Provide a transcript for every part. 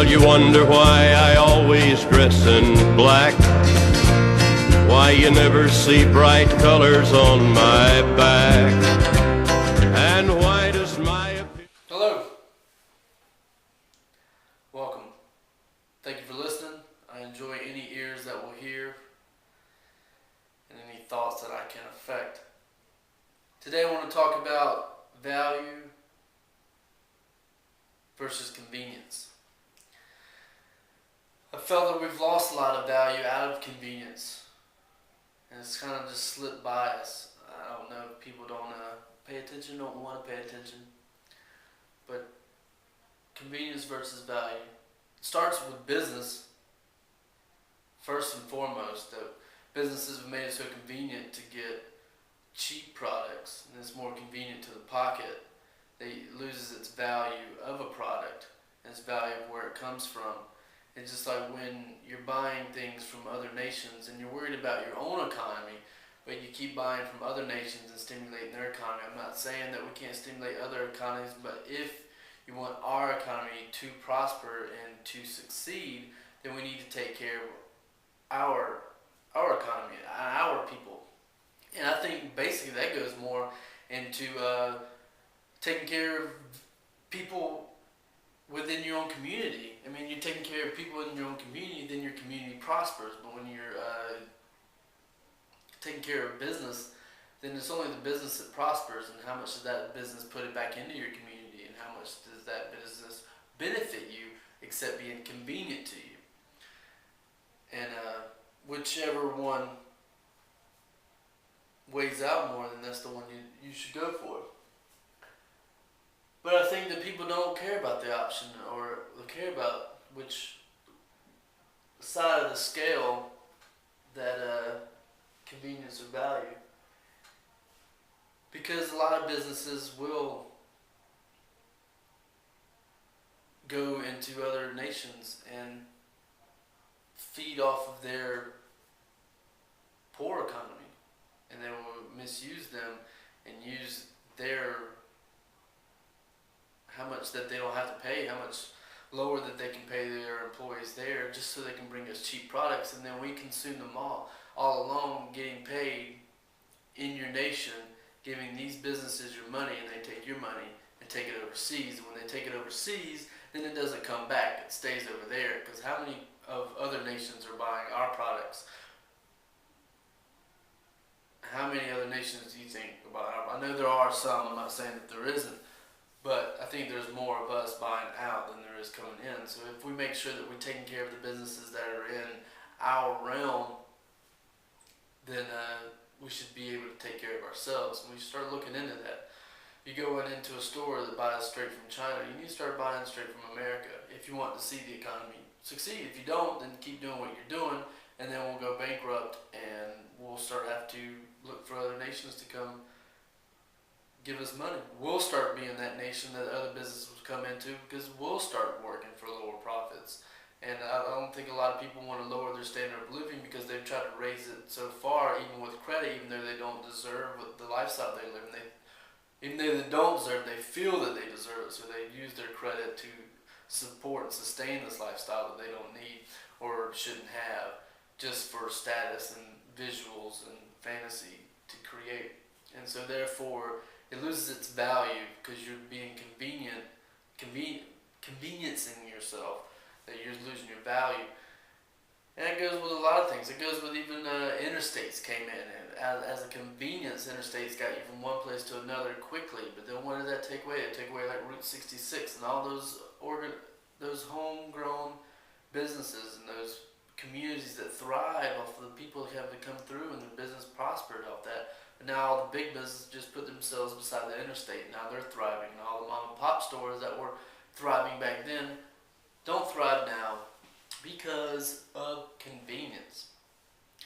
Well, you wonder why I always dress in black, why you never see bright colors on my back, and why does my... Hello. Welcome. Thank you for listening. I enjoy any ears that will hear and any thoughts that I can affect. Today I want to talk about value versus convenience. I felt that we've lost a lot of value out of convenience, and it's kind of just slipped by us. I don't know if people don't pay attention, don't want to pay attention, but convenience versus value. It starts with business. First and foremost, that businesses have made it so convenient to get cheap products, and it's more convenient to the pocket. It loses its value of a product and its value of where it comes from. It's just like when you're buying things from other nations and you're worried about your own economy, but you keep buying from other nations and stimulating their economy. I'm not saying that we can't stimulate other economies, but if you want our economy to prosper and to succeed, then we need to take care of our economy, our people. And I think basically that goes more into taking care of people within your own community. I mean, you're taking care of people in your own community, then your community prospers. But when you're taking care of business, then it's only the business that prospers, and how much does that business put it back into your community, and how much does that business benefit you except being convenient to you. And whichever one weighs out more, then that's the one you should go for. But I think that people don't care about the option, or they care about which side of the scale that convenience or value. Because a lot of businesses will go into other nations and feed off of their poor economy, and they will misuse them and use their how much that they don't have to pay, how much lower that they can pay their employees there, just so they can bring us cheap products, and then we consume them all along, getting paid in your nation, giving these businesses your money, and they take your money and take it overseas. And when they take it overseas, then it doesn't come back, it stays over there, because how many of other nations are buying our products? How many other nations do you think about our? I know there are some, I'm not saying that there isn't, but I think there's more of us buying out than there is coming in. So if we make sure that we're taking care of the businesses that are in our realm, then we should be able to take care of ourselves. And we should start looking into that. You go into a store that buys straight from China, you need to start buying straight from America if you want to see the economy succeed. If you don't, then keep doing what you're doing, and then we'll go bankrupt, and we'll start have to look for other nations to come give us money. We'll start being that nation that other businesses will come into, because we'll start working for lower profits. And I don't think a lot of people want to lower their standard of living, because they've tried to raise it so far, even with credit, even though they don't deserve the lifestyle they live in. Even though they don't deserve, they feel that they deserve it, so they use their credit to support and sustain this lifestyle that they don't need or shouldn't have, just for status and visuals and fantasy to create. And so therefore, it loses its value, because you're being conveniencing yourself, that you're losing your value. And it goes with a lot of things. It goes with even interstates came in, and as a convenience, interstates got you from one place to another quickly. But then what did that take away? It took away like Route 66 and all those homegrown businesses and those communities that thrive off of the people who have to come through, and their business prospered off that. But now all the big businesses just put themselves beside the interstate. Now they're thriving, and all the mom and pop stores that were thriving back then don't thrive now because of convenience.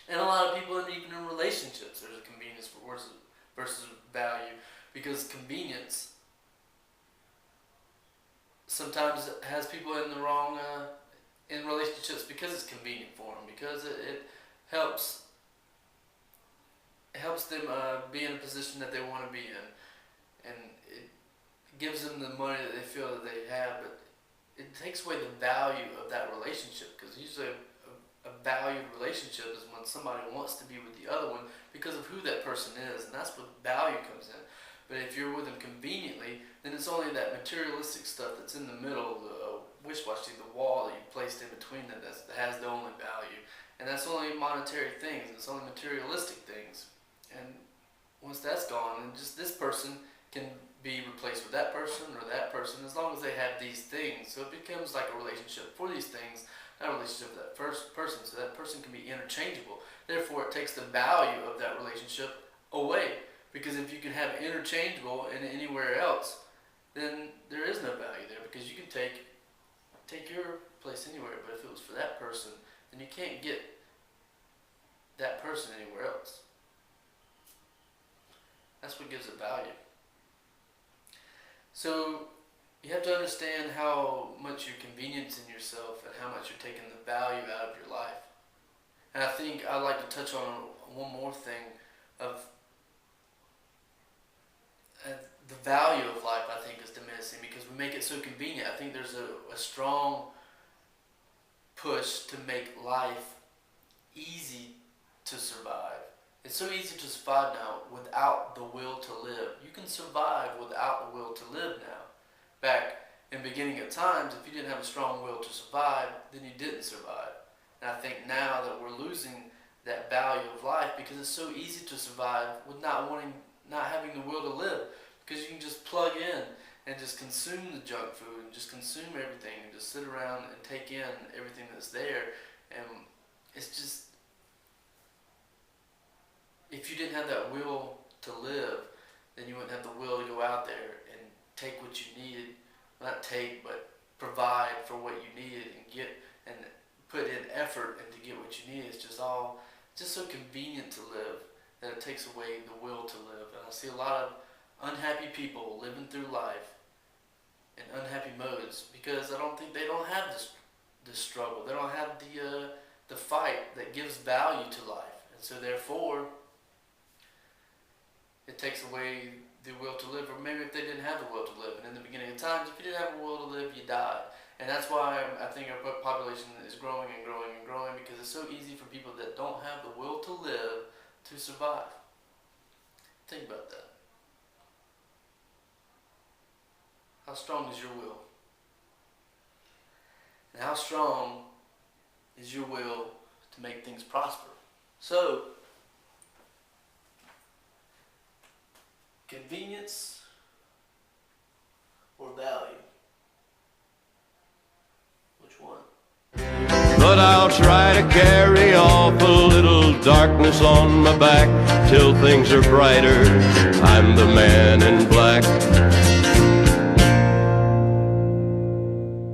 And a lot of people, even in relationships, there's a convenience versus value, because convenience sometimes has people in the wrong in relationships, because it's convenient for them, because it helps them be in a position that they want to be in, and it gives them the money that they feel that they have. But it takes away the value of that relationship, because usually a valued relationship is when somebody wants to be with the other one because of who that person is, and that's what value comes in. But if you're with them conveniently, then it's only that materialistic stuff that's in the middle, the wish-washy, the wall that you placed in between them that has the only value. And that's only monetary things, it's only materialistic things. And once that's gone, then just this person can be replaced with that person or that person, as long as they have these things. So it becomes like a relationship for these things, not a relationship with that first person, so that person can be interchangeable. Therefore, it takes the value of that relationship away. Because if you can have interchangeable in anywhere else, then there is no value there, because you can take your place anywhere. But if it was for that person, then you can't get that person anywhere else. That's what gives it value. So you have to understand how much you're conveniencing yourself and how much you're taking the value out of your life. And I think I'd like to touch on one more thing of the value of life. I think is diminishing because we make it so convenient. I think there's a strong push to make life easy to survive. It's so easy to survive now without the will to live. You can survive without the will to live now. Back in the beginning of times, if you didn't have a strong will to survive, then you didn't survive. And I think now that we're losing that value of life because it's so easy to survive with not having the will to live. Because you can just plug in and just consume the junk food and just consume everything and just sit around and take in everything that's there. And it's just, if you didn't have that will to live, then you wouldn't have the will to go out there and take what you needed. Not take, but provide for what you needed and get and put in effort and to get what you need. It's just so convenient to live that it takes away the will to live. And I see a lot of unhappy people living through life in unhappy modes because I don't think they don't have this struggle. They don't have the fight that gives value to life, and so therefore it takes away the will to live. Or maybe if they didn't have the will to live, and in the beginning of times, if you didn't have a will to live, you died. And that's why I think our population is growing and growing and growing, because it's so easy for people that don't have the will to live to survive. Think about that. How strong is your will? And how strong is your will to make things prosper? So, convenience or value? Which one? But I'll try to carry off a little darkness on my back till things are brighter. I'm the man in black.